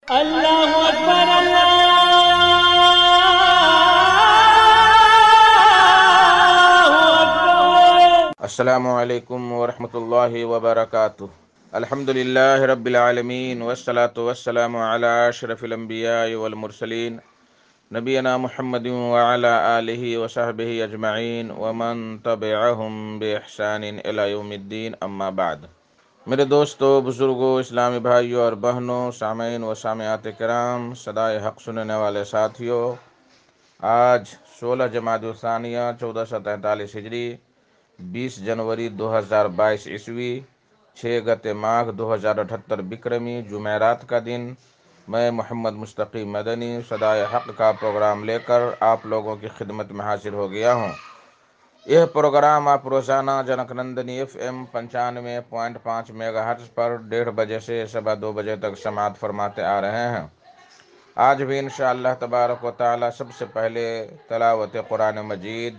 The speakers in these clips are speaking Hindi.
अल्लाहु अकबर अल्लाहु अकबर। अस्सलामु अलैकुम वरहमतुल्लाहि वबरकातुह। अल्हम्दुलिल्लाहि रब्बिल आलमीन वस्सलातु वस्सलामु अला अशरफिल अंबियाइ वल मुरसलीन नबीना मुहम्मदिन व अला आलिहि व सहबिहि अजमईन व मन तबिअहुम बि इहसानिन इला यौमिद्दीन, अम्मा बाद। मेरे दोस्तों, बुजुर्गों, इस्लामी भाइयों और बहनों, सामीन व सामियात किराम, सदाए हक़ सुनने वाले साथियों, आज 16 जमादुल सानिया 1443 हिजरी, 20 जनवरी 2022 ईस्वी, 6 गते माघ 2078 बिक्रमी, जुमेरात का दिन, मैं मोहम्मद मुस्तक़ी मदनी सदाए हक़ का प्रोग्राम लेकर आप लोगों की खिदमत में हाजिर हो गया हूँ। यह प्रोग्राम आप रोज़ाना जनकनंदनी FM 95.5 मेगाहर्ट्ज़ पर 1:30 बजे से 2:15 बजे तक समाअत फरमाते आ रहे हैं। आज भी इंशाअल्लाह तबारक व तआला सबसे पहले तिलावत कुरान मजीद,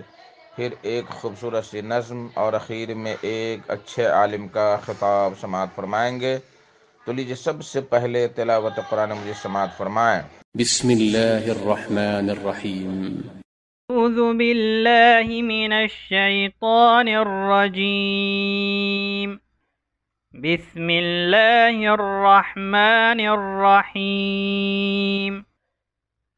फिर एक खूबसूरत सी नज़्म और आखिर में एक अच्छे आलिम का खिताब समाअत फरमाएंगे। तो लीजिए सबसे पहले तिलावत कुरान मजीद समाअत फरमाएं। बिस्मिल्लाहिर्रहमानिर्रहीम। अऊज़ु बिल्लाहि मिनश शैतानिर रजीम। बिस्मिल्लाहिर रहमानिर रहीम।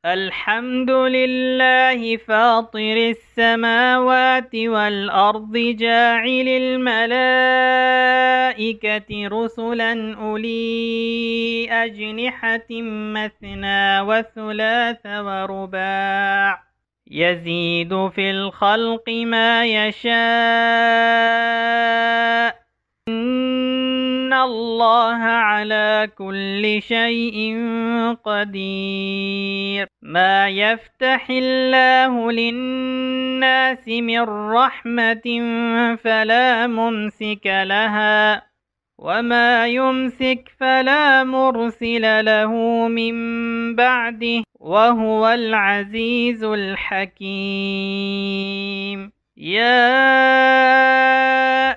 अल्हम्दुलिल्लाहि फातिरिस समावाति वल अर्दि जाइलिल मलाइकति रुसुलन उली अजनिहतिन मसना व सुलास व रुबा' यज़ीदु फिल खल्क़ि मा यशा' इन्नल्लाह अला कुल्लि शैइन क़दीर। मा यफ्तहिल्लाहु लिन्नासि मिर रहमतिन फला मुमसिक लहा वमा युमसिक फला मुरसिल लहु मिन बअदिह वहुवल अज़ीज़ुल हकीम। या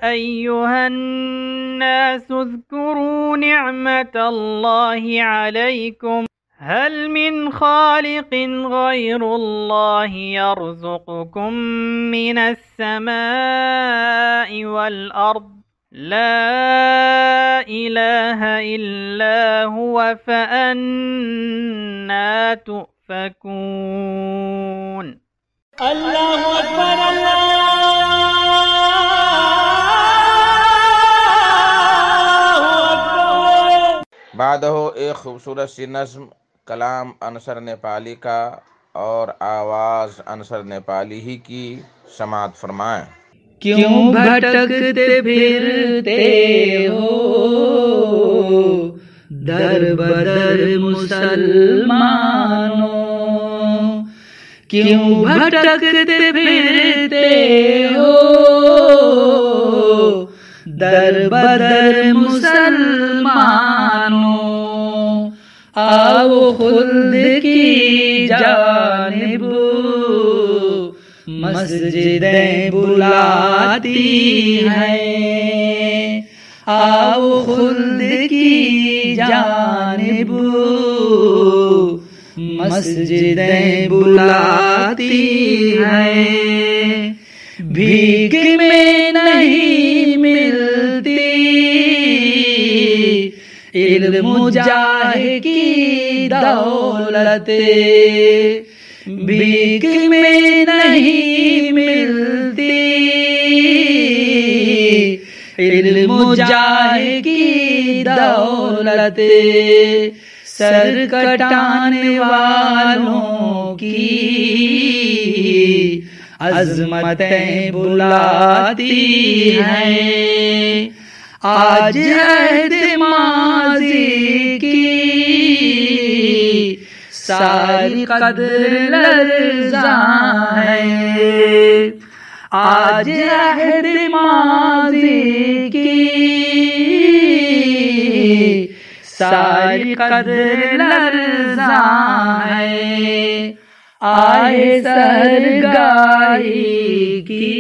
अय्युहन्नासु उज़्कुरू निअमतल्लाहि अलैकुम हल मिन खालिक़िन गैरुल्लाहि यर्ज़ुक़ुकुम मिनस समाइ वल अर्द ला इलाहा इल्ला हुवा फअन्ना तुफ़कून। अल्लाहु अकबर अल्लाहु अकबर। बादहो एक खूबसूरत सी नज़्म, कलाम अनसर नेपाली का और आवाज़ अनसर नेपाली ही की, समाअत फरमाएं। क्यों भटकते फिरते हो दर बदर मुसलमानों, क्यों भटकते फिरते हो दर बदर मुसलमानों। आओ खुल्द की जानिब मस्जिदें बुलाती हैं। आओ खुल्द की जानिब मस्जिदें बुलाती हैं। भीख में नहीं मिलती इल्म जाहे की दौलत, भीख में नहीं मिलती इल्म जाहे की दौलत। सर कटाने वालों की अज़मतें बुलाती हैं। आज अहद माज़ी की सारी कदर लर्ज़ां है। आज अहद माज़ी की सारी कदर लर्ज़ां है। आए सरगाही की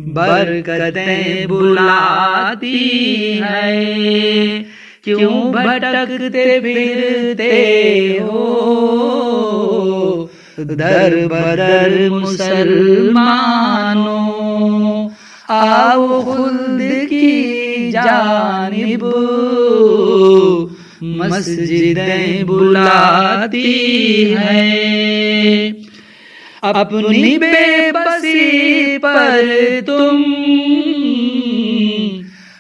बरकतें बुलाती हैं। क्यों भटकते फिरते हो दर बदर मुसलमानों, आओ खुल्द की जानिब मस्जिदें बुलाती हैं। अपनी बेबसी पर तुम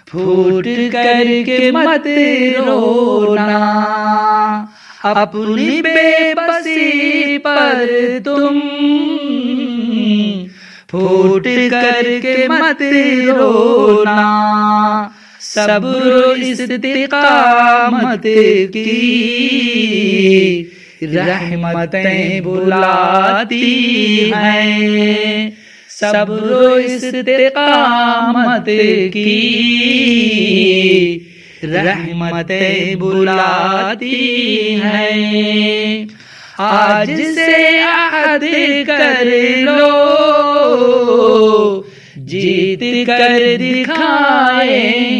फूट करके मत रोना, अपनी बेबसी पर तुम फूट करके मत रोना। सब्र इस्तिकामत की रहमतें बुलाती हैं, सब्र इस्तिकामत की रहमतें बुलाती हैं। आज से अहद कर लो, जीत कर दिखाएंगे।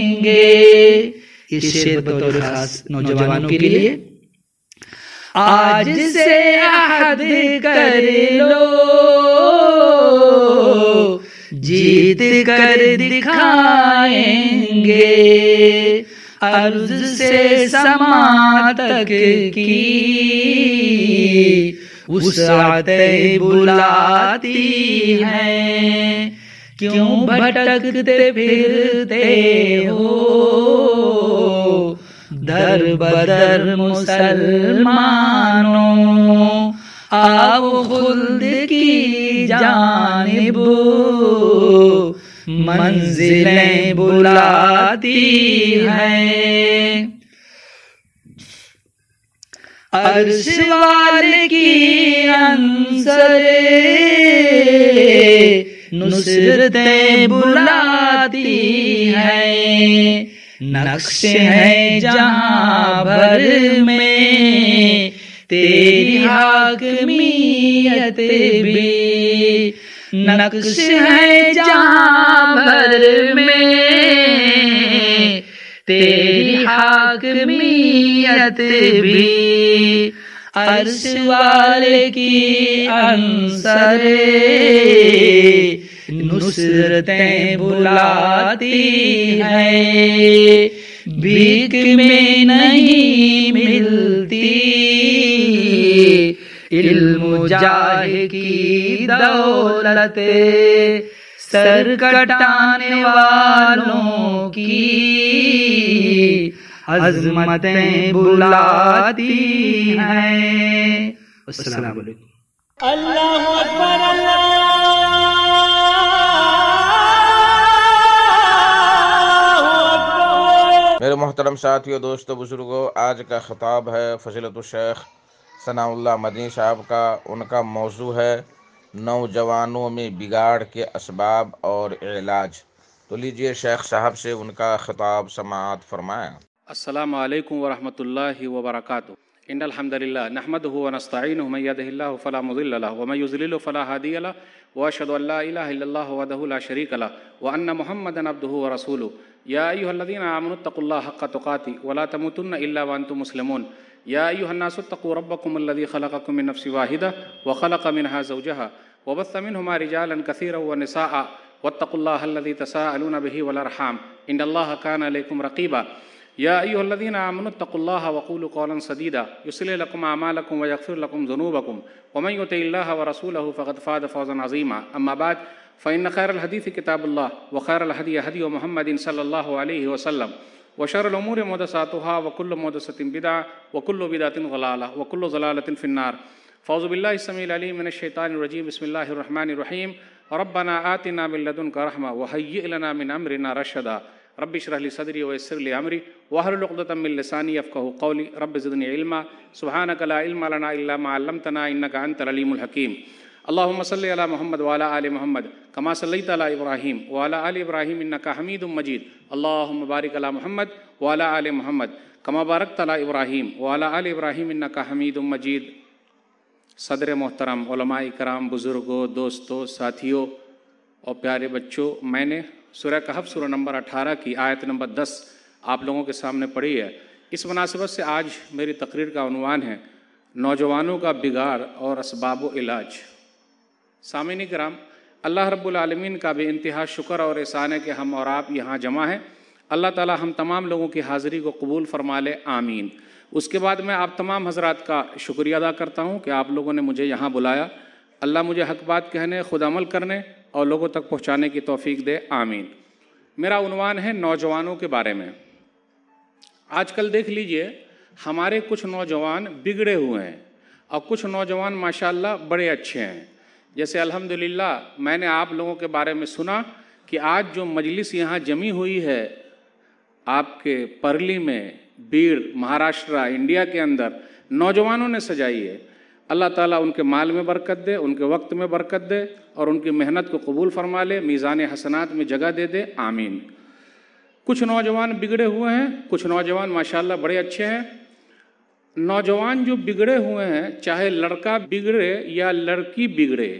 ये शेर बतौर खास नौजवानों के लिए। आज से अहद कर लो, जीत कर दिखाएंगे। अर्ज से समा तक की वुसअतें बुलाती हैं, क्यों भटकते फिरते हो दर बदर मुसलमानों, आओ खुल्द की जानिब मंजिलें बुलाती हैं। अर्श वाले की अंसरे नुसरतें बुलाती हैं। नक्शे हैं जहां भर में तेरी हाकमियत भी, नक्श है जहां भर में तेरी हाकमियत भी। अर्श वाले की अंसरे नुसरतें बुलाती हैं, भीख में नहीं मिलती इल्म जाह की दौलत, सर कटाने वालों की अज़मतें बुलाती हैं। अस्सलाम वालेकुम। अल्लाहु अकबर अल्लाह। मेरे मोहतरम साथियों, दोस्तों, बुजुर्गों, आज का खिताब है फजीलतुल शेख सनाउल्लाह मदनी साहब का। उनका मौजू है नौजवानों में बिगाड़ के असबाब और इलाज। तो लीजिए शेख साहब से उनका खिताब समाअत फरमाया। अस्सलामु अलैकुम वरहमतुल्लाहि वबरकातुहू। इन्नल हम्दुलिल्लाह नहमदुहु व नस्तईनुहु मन यहदिहिल्लाहु फला मुदिल्ल लहु व मन युज़लिलहु फला हादिय लहु व अशहदु अल्ला इलाहा इल्लल्लाहु वहदहु ला शरीका लहु व अन्न मुहम्मदन अब्दुहु व रसूलुहु। या अय्युहल्लज़ीना आमनुत्तक़ुल्लाह हक़्क़ तुक़ातिह व ला तमूतुन्ना इल्ला व अन्तुम मुस्लिमून। या अय्युहन्नासु इत्तक़ू रब्बकुमुल्लज़ी ख़लक़कुम मिन नफ़्सिन वाहिदह व ख़लक़ मिनहा ज़ौजहा व बस्स मिनहुमा रिजालन कसीरन व निसाअ वत्तक़ुल्लाहल्लज़ी तसाअलूना बिही वल अरहाम इन्नल्लाहा काना अलैकुम रक़ीबा। या अय्युहल्लज़ीना आमनुत्तक़ुल्लाह वक़ूलू क़ौलन सदीदा युस्लिह लकुम अमालकुम व यग़फ़िर लकुम ज़ुनूबकुम व मन युतिइल्लाह व रसूलहु फ़क़द फ़ाज़ फ़ौज़न अज़ीमा। अम्मा बाद फ़इन्न खैरल हदीस किताबुल्लाह व खैरल हदी हदी मुहम्मदिन सल्लल्लाहु अलैहि वसल्लम व शर्रुल उमूरि मुहदसातुहा व कुल्लु मुहदसतिन बिदअह व कुल्लु बिदअतिन ज़लालह व कुल्लु ज़लालतिन फ़िन्नार। फ़ौज़ु बिल्लाहि समीइल अलीम मिनश शैतानिर रजीम। बिस्मिल्लाहिर रहमानिर रहीम। रब्बना आतिना मिन लदुनका रहमा व हय्यि लना मिन अमरिना रशदा। रब्बि इश्रह ली सदरी व यस्सिर ली अमरी वहलुल उक़दतम मिन लिसानी यफ़क़हू क़ौली। रब्बि ज़िदनी इल्मा सुब्हानका ला इल्मा लना इल्ला मा अल्लमतना इन्नका अंतल अलीमुल हकीम। अल्लाहुम्मा सल्लि अला मुहम्मद व अला आलि मुहम्मद कमा सल्लैता अला इब्राहीम व अला आलि इब्राहीम इन्नका हमीदुम मजीद। अल्लाहुम्मा बारिक अला मुहम्मद व अला आलि मुहम्मद कमा बारकता अला इब्राहीम व अला आलि इब्राहीम इन्नका हमीदुम मजीद। सदर मोहतरम, उलमाए इकराम, बुज़ुर्गों, दोस्तों, साथियों और प्यारे बच्चों, मैंने सूरह कहफ सूरह नंबर 18 की आयत नंबर 10 आप लोगों के सामने पढ़ी है। इस मुनासिबत से आज मेरी तकरीर का उन्वान है नौजवानों का बिगाड़ और असबाब इलाज। सामीन किराम, अल्लाह रब्बुल आलमीन का भी इंतहा शुक्र और एहसान है कि हम और आप यहाँ जमा हैं। अल्लाह ताला हम तमाम लोगों की हाज़िरी को कबूल फरमा ले, आमीन। उसके बाद मैं आप तमाम हज़रात का शुक्रिया अदा करता हूँ कि आप लोगों ने मुझे यहाँ बुलाया। अल्लाह मुझे हक़ बात कहने, खुद अमल करने और लोगों तक पहुँचाने की तौफ़ीक दे, आमीन। मेरा उन्वान है नौजवानों के बारे में। आजकल देख लीजिए, हमारे कुछ नौजवान बिगड़े हुए हैं और कुछ नौजवान माशाअल्लाह बड़े अच्छे हैं। जैसे अल्हम्दुलिल्लाह मैंने आप लोगों के बारे में सुना कि आज जो मजलिस यहाँ जमी हुई है आपके परली में, बीड़, महाराष्ट्र, इंडिया के अंदर नौजवानों ने सजाई है। अल्लाह ताला उनके माल में बरकत दे, उनके वक्त में बरकत दे और उनकी मेहनत को कबूल फरमा ले, मीज़ान हसनात में जगह दे दे, आमीन। कुछ नौजवान बिगड़े हुए हैं, कुछ नौजवान माशाअल्लाह बड़े अच्छे हैं। नौजवान जो बिगड़े हुए हैं, चाहे लड़का बिगड़े या लड़की बिगड़े,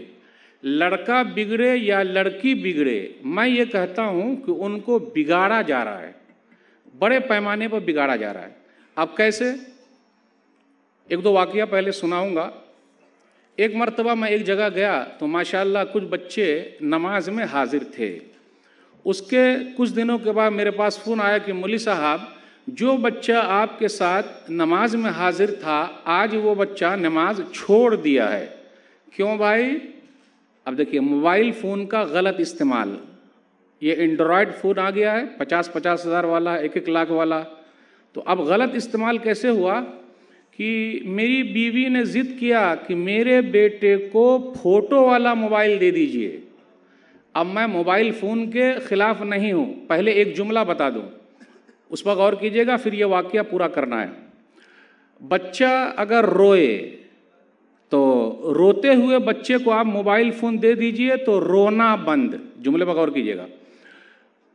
लड़का बिगड़े या लड़की बिगड़े, मैं ये कहता हूँ कि उनको बिगाड़ा जा रहा है, बड़े पैमाने पर बिगाड़ा जा रहा है। अब कैसे? एक दो वाक़या पहले सुनाऊंगा। एक मर्तबा मैं एक जगह गया तो माशाअल्लाह कुछ बच्चे नमाज में हाजिर थे। उसके कुछ दिनों के बाद मेरे पास फ़ोन आया कि मौलवी साहब, जो बच्चा आपके साथ नमाज में हाजिर था, आज वो बच्चा नमाज छोड़ दिया है। क्यों भाई? अब देखिए, मोबाइल फ़ोन का गलत इस्तेमाल, ये एंड्रॉयड फ़ोन आ गया है, 50-50 हज़ार वाला, 1-1 लाख वाला। तो अब गलत इस्तेमाल कैसे हुआ कि मेरी बीवी ने ज़िद किया कि मेरे बेटे को फ़ोटो वाला मोबाइल दे दीजिए। अब मैं मोबाइल फ़ोन के ख़िलाफ़ नहीं हूँ, पहले एक जुमला बता दूँ, उस पर गौर कीजिएगा, फिर ये वाक़या पूरा करना है। बच्चा अगर रोए तो रोते हुए बच्चे को आप मोबाइल फ़ोन दे दीजिए तो रोना बंद, जुमले पर गौर कीजिएगा।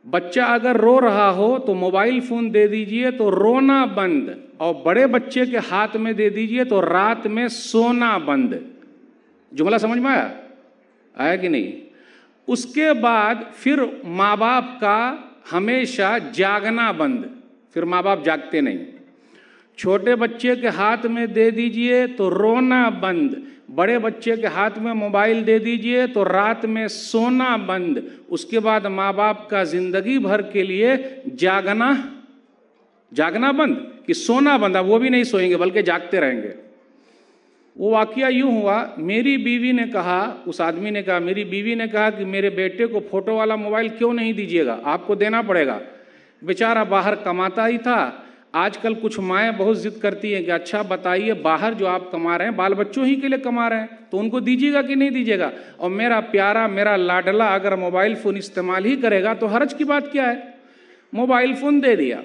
बच्चा अगर रो रहा हो तो मोबाइल फ़ोन दे दीजिए तो रोना बंद, और बड़े बच्चे के हाथ में दे दीजिए तो रात में सोना बंद। जुमला समझ में आया कि नहीं? उसके बाद फिर माँ बाप का हमेशा जागना बंद, फिर माँ बाप जागते नहीं। छोटे बच्चे के हाथ में दे दीजिए तो रोना बंद, बड़े बच्चे के हाथ में मोबाइल दे दीजिए तो रात में सोना बंद। उसके बाद माँ बाप का ज़िंदगी भर के लिए जागना बंद कि सोना बंद। अब वो भी नहीं सोएंगे बल्कि जागते रहेंगे। वो वाक़या यूँ हुआ, मेरी बीवी ने कहा, उस आदमी ने कहा, मेरी बीवी ने कहा कि मेरे बेटे को फ़ोटो वाला मोबाइल क्यों नहीं दीजिएगा, आपको देना पड़ेगा। बेचारा बाहर कमाता ही था। आजकल कुछ माएँ बहुत ज़िद करती हैं कि अच्छा बताइए, बाहर जो आप कमा रहे हैं बाल बच्चों ही के लिए कमा रहे हैं तो उनको दीजिएगा कि नहीं दीजिएगा। और मेरा प्यारा, मेरा लाडला अगर मोबाइल फ़ोन इस्तेमाल ही करेगा तो हर्ज की बात क्या है? मोबाइल फ़ोन दे दिया।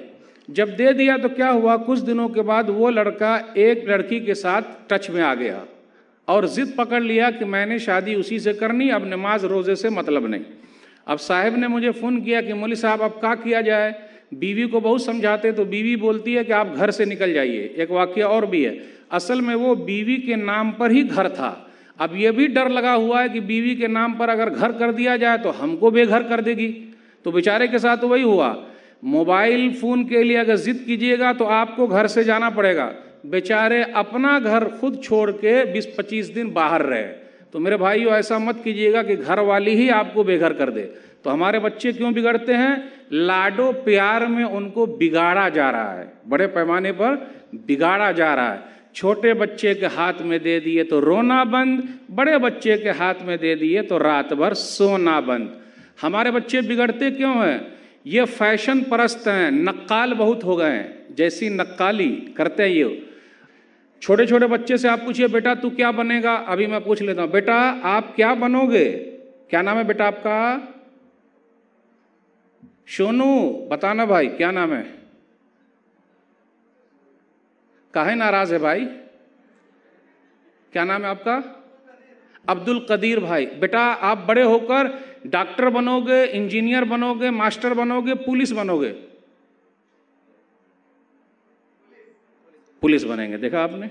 जब दे दिया तो क्या हुआ, कुछ दिनों के बाद वो लड़का एक लड़की के साथ टच में आ गया और ज़िद पकड़ लिया कि मैंने शादी उसी से करनी, अब नमाज रोज़े से मतलब नहीं। अब साहब ने मुझे फ़ोन किया कि मौलवी साहब अब क्या किया जाए। बीवी को बहुत समझाते तो बीवी बोलती है कि आप घर से निकल जाइए। एक वाक़या और भी है, असल में वो बीवी के नाम पर ही घर था। अब ये भी डर लगा हुआ है कि बीवी के नाम पर अगर घर कर दिया जाए तो हमको बेघर कर देगी। तो बेचारे के साथ वही हुआ। मोबाइल फ़ोन के लिए अगर ज़िद कीजिएगा तो आपको घर से जाना पड़ेगा। बेचारे अपना घर खुद छोड़ के 20-25 दिन बाहर रहे। तो मेरे भाइयों, ऐसा मत कीजिएगा कि घर वाली ही आपको बेघर कर दे। तो हमारे बच्चे क्यों बिगड़ते हैं? लाडो प्यार में उनको बिगाड़ा जा रहा है, बड़े पैमाने पर बिगाड़ा जा रहा है। छोटे बच्चे के हाथ में दे दिए तो रोना बंद, बड़े बच्चे के हाथ में दे दिए तो रात भर सोना बंद। हमारे बच्चे बिगड़ते क्यों हैं? ये फैशन परस्त हैं, नक्काल बहुत हो गए हैं, जैसी नक्काली करते हैं ये। छोटे छोटे बच्चे से आप पूछिए, बेटा तू क्या बनेगा? अभी मैं पूछ लेता हूँ, बेटा आप क्या बनोगे? क्या नाम है बेटा आपका? सोनू, बताना भाई क्या नाम है? काहे नाराज है भाई? क्या नाम है आपका? अब्दुल कदीर भाई। बेटा आप बड़े होकर डॉक्टर बनोगे, इंजीनियर बनोगे, मास्टर बनोगे, पुलिस बनोगे? पुलिस बनेंगे। देखा आपने,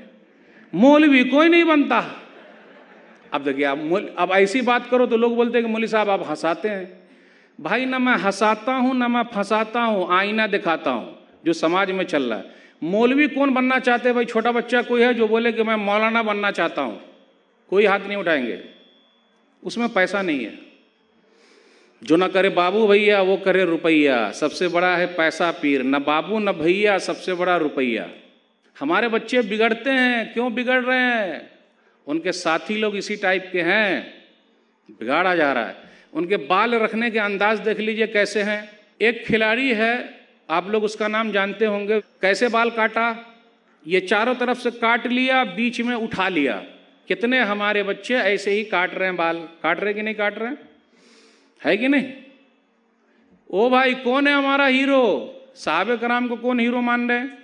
मौलवी कोई नहीं बनता। अब देखिए, अब ऐसी बात करो तो लोग बोलते हैं कि मौलवी साहब आप हंसाते हैं। भाई ना मैं हंसाता हूं ना मैं फंसाता हूं, आईना दिखाता हूं जो समाज में चल रहा है। मौलवी कौन बनना चाहते हैं भाई? छोटा बच्चा कोई है जो बोले कि मैं मौलाना बनना चाहता हूँ? कोई हाथ नहीं उठाएंगे। उसमें पैसा नहीं है। जो ना करे बाबू भैया वो करे रुपैया। सबसे बड़ा है पैसा पीर, न बाबू न भैया, सबसे बड़ा रुपैया। हमारे बच्चे बिगड़ते हैं, क्यों बिगड़ रहे हैं? उनके साथी लोग इसी टाइप के हैं, बिगाड़ा जा रहा है। उनके बाल रखने के अंदाज देख लीजिए कैसे हैं। एक खिलाड़ी है, आप लोग उसका नाम जानते होंगे, कैसे बाल काटा, ये चारों तरफ से काट लिया, बीच में उठा लिया। कितने हमारे बच्चे ऐसे ही काट रहे हैं, बाल काट रहे कि नहीं काट रहे हैं, है कि नहीं? ओ भाई कौन है हमारा हीरो? साहबे कराम को कौन हीरो मान रहे हैं?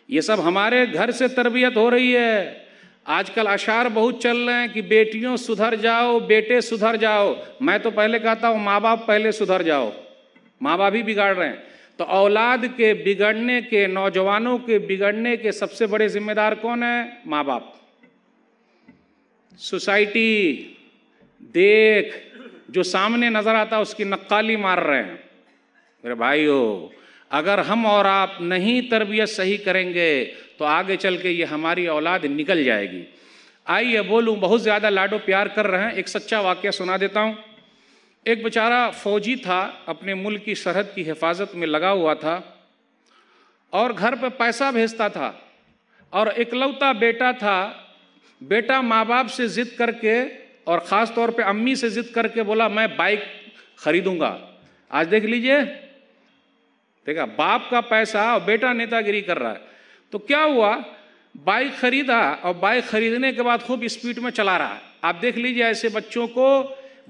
ये सब हमारे घर से तरबियत हो रही है। आजकल अशार बहुत चल रहे हैं कि बेटियों सुधर जाओ, बेटे सुधर जाओ। मैं तो पहले कहता हूँ माँ बाप पहले सुधर जाओ, माँ बाप ही बिगाड़ रहे हैं। तो औलाद के बिगड़ने के, नौजवानों के बिगड़ने के सबसे बड़े जिम्मेदार कौन है? माँ बाप। सोसाइटी देख, जो सामने नजर आता उसकी नक्काली मार रहे हैं। मेरे भाइयों, अगर हम और आप नहीं तरबियत सही करेंगे तो आगे चल के ये हमारी औलाद निकल जाएगी। आइए बोलूं, बहुत ज़्यादा लाडो प्यार कर रहे हैं, एक सच्चा वाक़या सुना देता हूं। एक बेचारा फौजी था, अपने मुल्क की सरहद की हिफाजत में लगा हुआ था और घर पे पैसा भेजता था और इकलौता बेटा था। बेटा माँ बाप से ज़िद करके और ख़ास तौर पे अम्मी से ज़िद करके बोला मैं बाइक खरीदूंगा। आज देख लीजिए, देखा, बाप का पैसा और बेटा नेतागिरी कर रहा है। तो क्या हुआ, बाइक खरीदा और बाइक खरीदने के बाद खूब स्पीड में चला रहा है। आप देख लीजिए, ऐसे बच्चों को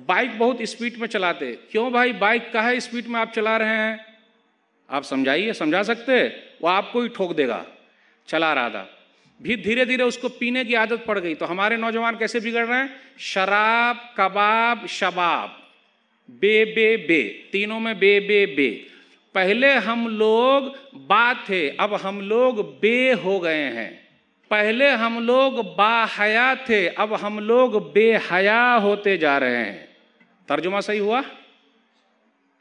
बाइक बहुत स्पीड में चलाते। क्यों भाई, बाइक काहे स्पीड में आप चला रहे हैं? आप समझाइए, समझा सकते? वो आपको ही ठोक देगा। चला रहा था, भी धीरे धीरे उसको पीने की आदत पड़ गई। तो हमारे नौजवान कैसे बिगड़ रहे हैं? शराब, कबाब, शबाब, बे बे बे, तीनों में बे बे बे। पहले हम लोग बा थे, अब हम लोग बे हो गए हैं। पहले हम लोग बाहया थे, अब हम लोग बेहया होते जा रहे हैं। तर्जुमा सही हुआ?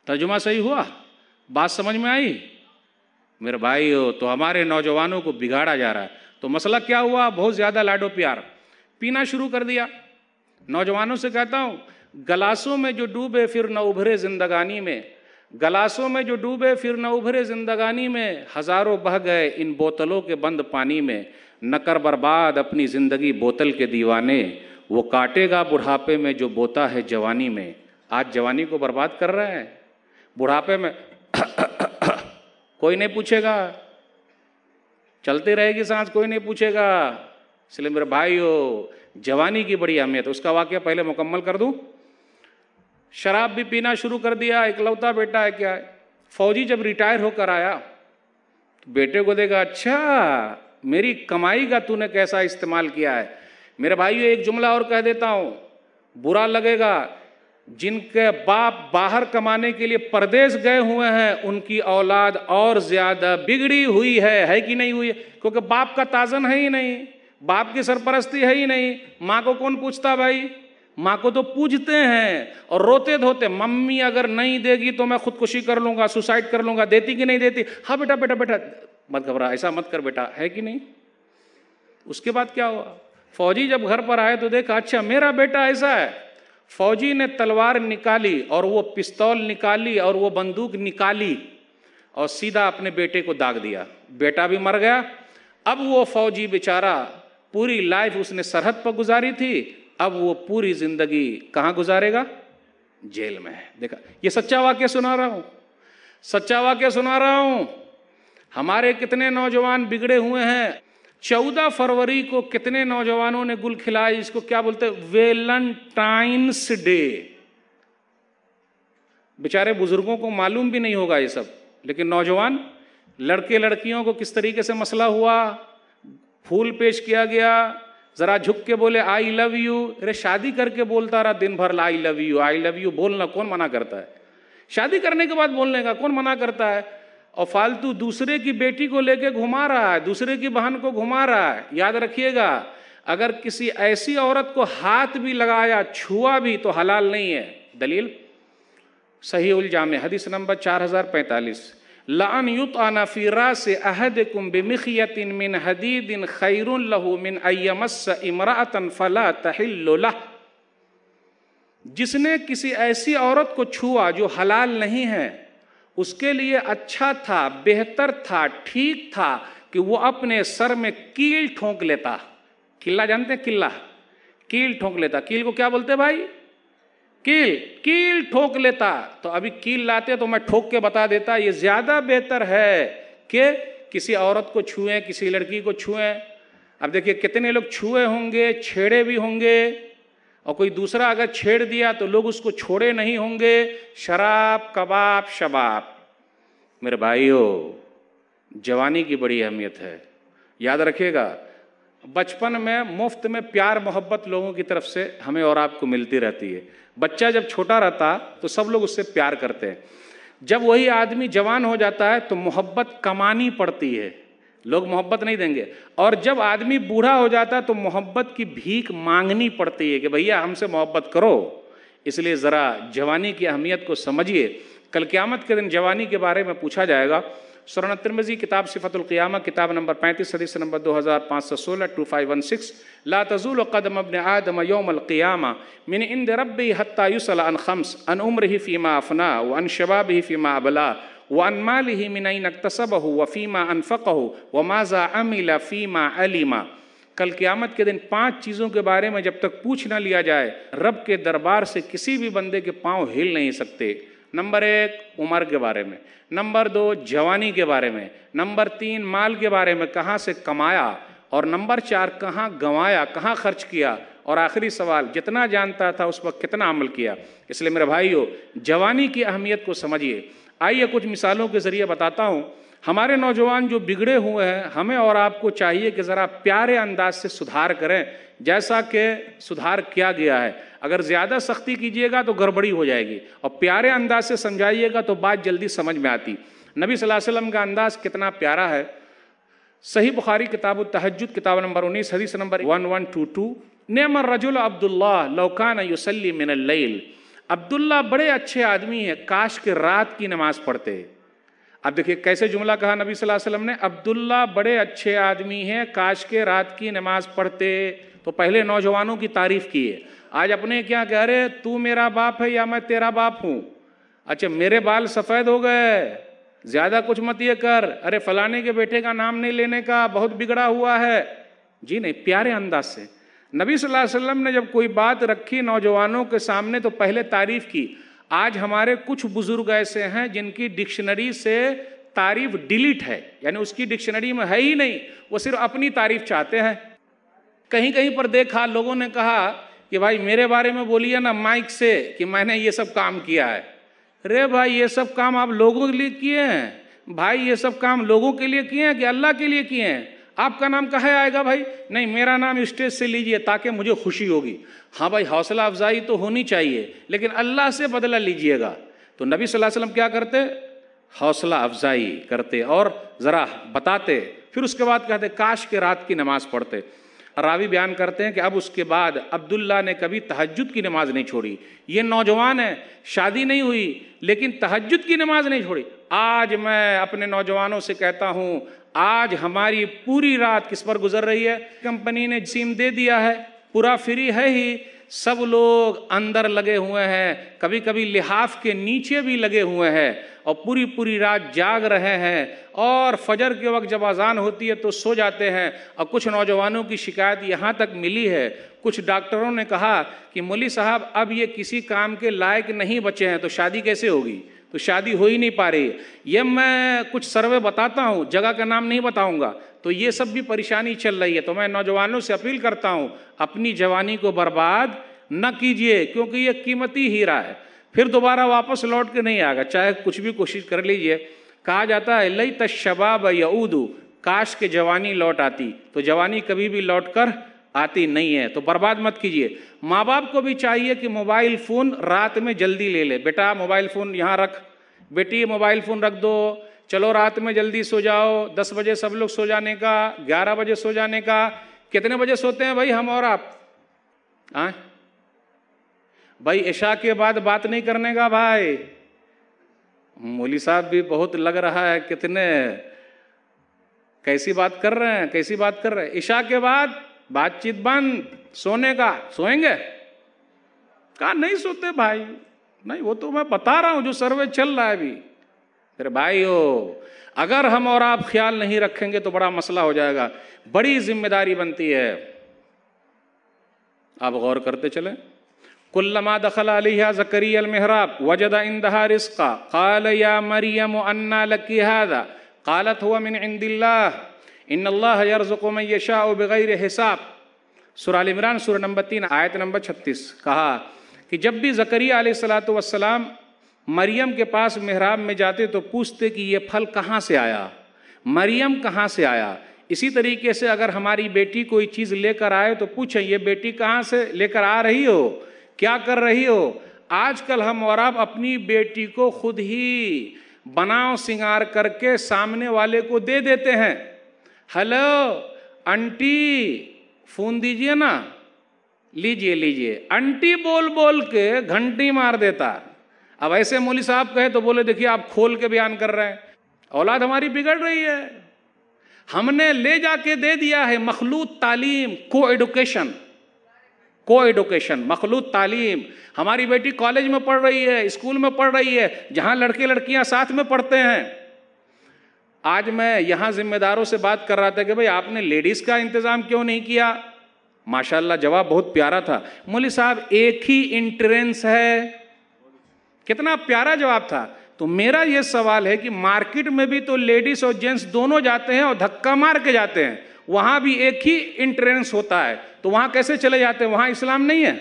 तर्जुमा सही हुआ? बात समझ में आई? मेरे भाइयों, तो हमारे नौजवानों को बिगाड़ा जा रहा है। तो मसला क्या हुआ? बहुत ज़्यादा लाडो प्यार, पीना शुरू कर दिया। नौजवानों से कहता हूँ, गलासों में जो डूबे फिर न उभरे जिंदगानी में, गलासों में जो डूबे फिर न उभरे जिंदगानी में, हजारों बह गए इन बोतलों के बंद पानी में। न कर बर्बाद अपनी ज़िंदगी बोतल के दीवाने, वो काटेगा बुढ़ापे में जो बोता है जवानी में। आज जवानी को बर्बाद कर रहे हैं, बुढ़ापे में कोई नहीं पूछेगा, चलती रहेगी सांस, कोई नहीं पूछेगा। इसलिए मेरे भाइयों, जवानी की बड़ी अहमियत है। उसका वाकया पहले मुकम्मल कर दूं। शराब भी पीना शुरू कर दिया, इकलौता बेटा है। क्या है, फौजी जब रिटायर होकर आया तो बेटे को देखा, अच्छा मेरी कमाई का तूने कैसा इस्तेमाल किया है। मेरे भाइयों, एक जुमला और कह देता हूँ, बुरा लगेगा, जिनके बाप बाहर कमाने के लिए परदेश गए हुए हैं उनकी औलाद और ज्यादा बिगड़ी हुई है कि नहीं हुई? क्योंकि बाप का ताज़न है ही नहीं, बाप की सरपरस्ती है ही नहीं। माँ को कौन पूछता भाई? माँ को तो पूजते हैं और रोते धोते, मम्मी अगर नहीं देगी तो मैं खुदकुशी कर लूंगा, सुसाइड कर लूंगा। देती कि नहीं देती? हाँ बेटा बेटा बेटा मत घबरा, ऐसा मत कर बेटा, है कि नहीं? उसके बाद क्या हुआ? फौजी जब घर पर आए तो देखा, अच्छा मेरा बेटा ऐसा है। फौजी ने तलवार निकाली और वो पिस्तौल निकाली और वो बंदूक निकाली और सीधा अपने बेटे को दाग दिया। बेटा भी मर गया। अब वो फौजी बेचारा, पूरी लाइफ उसने सरहद पर गुजारी थी, अब वो पूरी जिंदगी कहाँ गुजारेगा? जेल में। देखा, ये सच्चा वाक्य सुना रहा हूँ, सच्चा वाक्य सुना रहा हूँ। हमारे कितने नौजवान बिगड़े हुए हैं। 14 फरवरी को कितने नौजवानों ने गुल खिलाए, इसको क्या बोलते हैं? Valentine's day. बेचारे बुजुर्गों को मालूम भी नहीं होगा ये सब, लेकिन नौजवान लड़के लड़कियों को किस तरीके से मसला हुआ, फूल पेश किया गया, जरा झुक के बोले आई लव यू। अरे शादी करके बोलता रहा दिन भर I love you, I love you बोलना कौन मना करता है? शादी करने के बाद बोलने का कौन मना करता है? और फालतू दूसरे की बेटी को लेके घुमा रहा है, दूसरे की बहन को घुमा रहा है। याद रखिएगा, अगर किसी ऐसी औरत को हाथ भी लगाया, छुआ भी, तो हलाल नहीं है। दलील सही उल जामे हदीस नंबर 4045। लअन युतअना फी रासि अहदिकुम बिमिखयतिन मिन हदीदिन खैरुन लहू मिन अयमस्स इमराअतन फला तहिल्लु लह। जिसने किसी ऐसी औरत को छुआ जो हलाल नहीं है, उसके लिए अच्छा था, बेहतर था, ठीक था कि वो अपने सर में कील ठोंक लेता। किल्ला जानते हैं? किल्ला, कील ठोंक लेता। कील को क्या बोलते भाई? कील, कील ठोक लेता। तो अभी कील लाते तो मैं ठोक के बता देता, ये ज्यादा बेहतर है कि किसी औरत को छुएं, किसी लड़की को छुएं। अब देखिए कितने लोग छुए होंगे, छेड़े भी होंगे, और कोई दूसरा अगर छेड़ दिया तो लोग उसको छोड़े नहीं होंगे। शराब, कबाब, शबाब। मेरे भाइयों, जवानी की बड़ी अहमियत है, याद रखिएगा। बचपन में मुफ्त में प्यार मोहब्बत लोगों की तरफ से हमें और आपको मिलती रहती है। बच्चा जब छोटा रहता तो सब लोग उससे प्यार करते हैं। जब वही आदमी जवान हो जाता है तो मोहब्बत कमानी पड़ती है, लोग मोहब्बत नहीं देंगे। और जब आदमी बूढ़ा हो जाता है तो मोहब्बत की भीख मांगनी पड़ती है कि भैया हमसे मोहब्बत करो। इसलिए ज़रा जवानी की अहमियत को समझिए। कल क़यामत के दिन जवानी के बारे में पूछा जाएगा। सुनन तिर्मिज़ी किताब सिफ़तुल क़ियामा किताब नंबर 35 हदीस नंबर 2516 2516 ला तज़ूलु क़दम इब्न आदम यौमल क़ियामा मिन इंद रब्बी हत्ता युसअल अन खम्स अन उम्रिही फ़ीमा अफ़ना व अन शबाबिही फ़ीमा अबला व अन मालिही मिन ऐन इक्तसबहु व फ़ीमा अनफ़क़हु व माज़ा अमिल फ़ीमा अलिमा। कल क़यामत के दिन 5 चीज़ों के बारे में जब तक पूछ न लिया जाए, रब के दरबार से किसी भी बंदे के पाँव हिल नहीं सकते। नंबर 1 उम्र के बारे में, नंबर 2 जवानी के बारे में, नंबर 3 माल के बारे में, कहाँ से कमाया, और नंबर 4 कहाँ गंवाया, कहाँ खर्च किया, और आखिरी सवाल जितना जानता था उस वक्त कितना अमल किया। इसलिए मेरे भाइयों, जवानी की अहमियत को समझिए। आइए कुछ मिसालों के ज़रिए बताता हूँ। हमारे नौजवान जो बिगड़े हुए हैं, हमें और आपको चाहिए कि ज़रा प्यारे अंदाज से सुधार करें, जैसा कि सुधार किया गया है। अगर ज़्यादा सख्ती कीजिएगा तो गड़बड़ी हो जाएगी, और प्यारे अंदाज से समझाइएगा तो बात जल्दी समझ में आती। नबी सल्लल्लाहु अलैहि वसल्लम का अंदाज कितना प्यारा है। सही बुखारी किताब तहज्जुद किताब नंबर 19 हदीस नंबर 1122 नेमर रजुल अब्दुल्ला लौ कान युसल्ली मिनल लैल। अब्दुल्ला बड़े अच्छे आदमी हैं, काश के रात की नमाज पढ़ते। अब देखिए कैसे जुमला कहा नबी सल्लल्लाहु अलैहि वसल्लम ने, अब्दुल्ला बड़े अच्छे आदमी हैं, काश के रात की नमाज पढ़ते। तो पहले नौजवानों की तारीफ की है। आज अपने क्या कह रहे, तू मेरा बाप है या मैं तेरा बाप हूं? अच्छा मेरे बाल सफेद हो गए, ज्यादा कुछ मत ये कर, अरे फलाने के बेटे का नाम नहीं लेने का, बहुत बिगड़ा हुआ है। जी नहीं, प्यारे अंदाज से। नबी सल्लल्लाहु अलैहि वसल्लम ने जब कोई बात रखी नौजवानों के सामने तो पहले तारीफ की। आज हमारे कुछ बुजुर्ग ऐसे हैं जिनकी डिक्शनरी से तारीफ डिलीट है, यानी उसकी डिक्शनरी में है ही नहीं, वो सिर्फ अपनी तारीफ चाहते हैं। कहीं कहीं पर देखा लोगों ने कहा कि भाई मेरे बारे में बोलिए ना माइक से कि मैंने ये सब काम किया है। रे भाई ये सब काम आप लोगों के लिए किए हैं? भाई ये सब काम लोगों के लिए किए हैं कि अल्लाह के लिए किए हैं? आपका नाम कहाँ आएगा भाई? नहीं, मेरा नाम स्टेज से लीजिए ताकि मुझे खुशी होगी। हाँ भाई, हौसला अफजाई तो होनी चाहिए, लेकिन अल्लाह से बदला लीजिएगा। तो नबी सल्लल्लाहु अलैहि वसल्लम क्या करते? हौसला अफजाई करते और ज़रा बताते। फिर उसके बाद कहते काश के रात की नमाज पढ़ते। रावी बयान करते हैं कि अब उसके बाद अब्दुल्ला ने कभी तहज्जुद की नमाज नहीं छोड़ी। ये नौजवान है, शादी नहीं हुई, लेकिन तहज्जुद की नमाज नहीं छोड़ी। आज मैं अपने नौजवानों से कहता हूँ, आज हमारी पूरी रात किस पर गुजर रही है? कंपनी ने सिम दे दिया है, पूरा फ्री है ही, सब लोग अंदर लगे हुए हैं, कभी कभी लिहाफ के नीचे भी लगे हुए हैं, और पूरी पूरी रात जाग रहे हैं, और फजर के वक्त जब अजान होती है तो सो जाते हैं। और कुछ नौजवानों की शिकायत यहाँ तक मिली है, कुछ डॉक्टरों ने कहा कि मौलवी साहब अब ये किसी काम के लायक नहीं बचे हैं, तो शादी कैसे होगी? तो शादी हो ही नहीं पा रही। ये मैं कुछ सर्वे बताता हूँ, जगह का नाम नहीं बताऊँगा। तो ये सब भी परेशानी चल रही है। तो मैं नौजवानों से अपील करता हूँ, अपनी जवानी को बर्बाद न कीजिए, क्योंकि ये कीमती हीरा है, फिर दोबारा वापस लौट के नहीं आएगा, चाहे कुछ भी कोशिश कर लीजिए। कहा जाता है लैत शबाब यऊदु, काश के जवानी लौट आती। तो जवानी कभी भी लौट कर आती नहीं है, तो बर्बाद मत कीजिए। माँ बाप को भी चाहिए कि मोबाइल फ़ोन रात में जल्दी ले ले। बेटा मोबाइल फ़ोन यहाँ रख, बेटी मोबाइल फ़ोन रख दो, चलो रात में जल्दी सो जाओ। 10 बजे सब लोग सो जाने का, 11 बजे सो जाने का। कितने बजे सोते हैं भाई हम और आप? भाई इशा के बाद बात नहीं करने का भाई, मौली साहब भी बहुत लग रहा है, कितने कैसी बात कर रहे हैं, कैसी बात कर रहे हैं। इशा के बाद बातचीत बंद, सोने का, सोएंगे? कहा नहीं सोते भाई, नहीं वो तो मैं बता रहा हूं जो सर्वे चल रहा है अभी। मेरे भाई हो, अगर हम और आप ख्याल नहीं रखेंगे तो बड़ा मसला हो जाएगा, बड़ी जिम्मेदारी बनती है। आप गौर करते चले। कुल्लमा दखल अलैहा ज़करिया अल-मिहराब वजदा इंदहा रिज़्क़ा क़ाल या मरियम अन्ना लकी हाज़ा क़ालत हुवा मिन इंदिल्लाह इन्नल्लाह यर्ज़ुक़ु मन यशाअु बिग़ैरि हिसाब। सूरह आल इमरान सूरह नंबर 3 आयत नंबर 36। कहा कि जब भी ज़करिया अलैहिस्सलातु वस्सलाम मरियम के पास मिहराब में जाते तो पूछते कि ये फल कहाँ से आया, मरियम कहाँ से आया। इसी तरीके से अगर हमारी बेटी कोई चीज़ लेकर आए तो पूछें ये बेटी कहाँ से लेकर आ रही हो, क्या कर रही हो। आजकल हम और आप अपनी बेटी को खुद ही बनाव सिंगार करके सामने वाले को दे देते हैं। हेलो आंटी फोन दीजिए ना, लीजिए लीजिए, आंटी बोल बोल के घंटी मार देता। अब ऐसे मौली साहब कहे तो बोले देखिए आप खोल के बयान कर रहे हैं। औलाद हमारी बिगड़ रही है। हमने ले जाके दे दिया है मखलूत तालीम, को एडुकेशन, को एडुकेशन, मखलूत तालीम। हमारी बेटी कॉलेज में पढ़ रही है, स्कूल में पढ़ रही है, जहां लड़के लड़कियां साथ में पढ़ते हैं। आज मैं यहां जिम्मेदारों से बात कर रहा था कि भाई आपने लेडीज का इंतजाम क्यों नहीं किया। माशाल्लाह जवाब बहुत प्यारा था। मौली साहब एक ही एंट्रेंस है, कितना प्यारा जवाब था। तो मेरा यह सवाल है कि मार्केट में भी तो लेडीज और जेंट्स दोनों जाते हैं और धक्का मार के जाते हैं, वहां भी एक ही एंट्रेंस होता है, तो वहां कैसे चले जाते हैं? वहां इस्लाम नहीं है।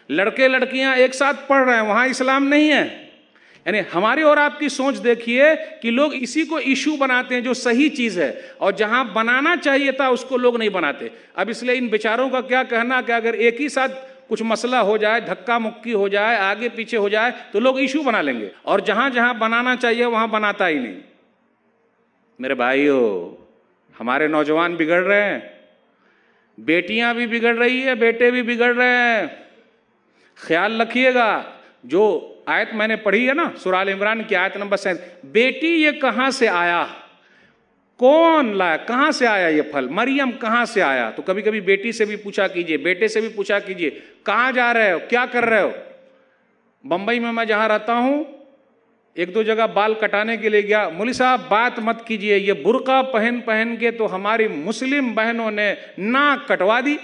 लड़के लड़कियां एक साथ पढ़ रहे हैं, वहां इस्लाम नहीं है। यानी हमारी और आपकी सोच देखिए कि लोग इसी को इशू बनाते हैं जो सही चीज है, और जहां बनाना चाहिए था उसको लोग नहीं बनाते। अब इसलिए इन बेचारों का क्या कहना कि अगर एक ही साथ कुछ मसला हो जाए, धक्का मुक्की हो जाए, आगे पीछे हो जाए तो लोग इशू बना लेंगे, और जहां जहां बनाना चाहिए वहां बनाता ही नहीं। मेरे भाइयों, हमारे नौजवान बिगड़ रहे हैं, बेटियां भी बिगड़ रही है, बेटे भी बिगड़ रहे हैं। ख्याल रखिएगा, जो आयत मैंने पढ़ी है ना सूरह आल इमरान की आयत नंबर 7, बेटी ये कहां से आया, कौन लाया, कहां से आया ये फल, मरियम कहां से आया। तो कभी कभी बेटी से भी पूछा कीजिए, बेटे से भी पूछा कीजिए, कहां जा रहे हो, क्या कर रहे हो। बंबई में मैं जहां रहता हूं, एक दो जगह बाल कटाने के लिए गया। मौली साहब बात मत कीजिए, ये बुर्का पहन पहन के तो हमारी मुस्लिम बहनों ने नाक कटवा दी।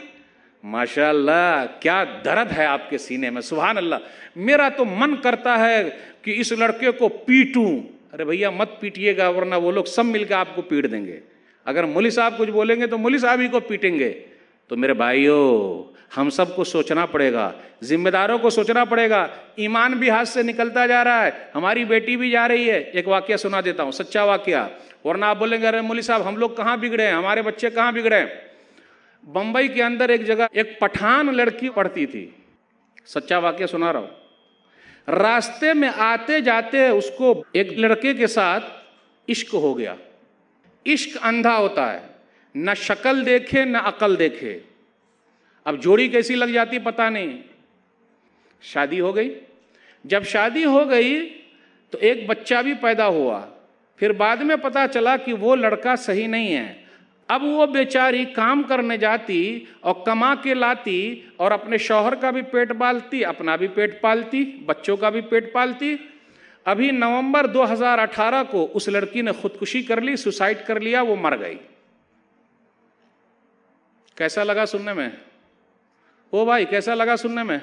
माशाअल्लाह क्या दर्द है आपके सीने में, सुभान अल्लाह। मेरा तो मन करता है कि इस लड़के को पीटूं। अरे भैया मत पीटिएगा, वरना वो लोग सब मिलकर आपको पीट देंगे। अगर मौली साहब कुछ बोलेंगे तो मौली साहब ही को पीटेंगे। तो मेरे भाइयों, हम सबको सोचना पड़ेगा, जिम्मेदारों को सोचना पड़ेगा। ईमान भी हाथ से निकलता जा रहा है, हमारी बेटी भी जा रही है। एक वाकया सुना देता हूँ, सच्चा वाकया, वरना आप बोलेंगे अरे मौली साहब हम लोग कहाँ बिगड़े हैं, हमारे बच्चे कहाँ बिगड़े हैं। बंबई के अंदर एक जगह एक पठान लड़की पढ़ती थी, सच्चा वाकया सुना रहा हूँ। रास्ते में आते जाते उसको एक लड़के के साथ इश्क हो गया। इश्क अंधा होता है, न शक्ल देखे न अकल देखे। अब जोड़ी कैसी लग जाती पता नहीं। शादी हो गई। जब शादी हो गई तो एक बच्चा भी पैदा हुआ। फिर बाद में पता चला कि वो लड़का सही नहीं है। अब वो बेचारी काम करने जाती और कमा के लाती और अपने शौहर का भी पेट पालती, अपना भी पेट पालती, बच्चों का भी पेट पालती। अभी नवंबर 2018 को उस लड़की ने खुदकुशी कर ली, सुसाइड कर लिया, वो मर गई। कैसा लगा सुनने में? ओ भाई कैसा लगा सुनने में?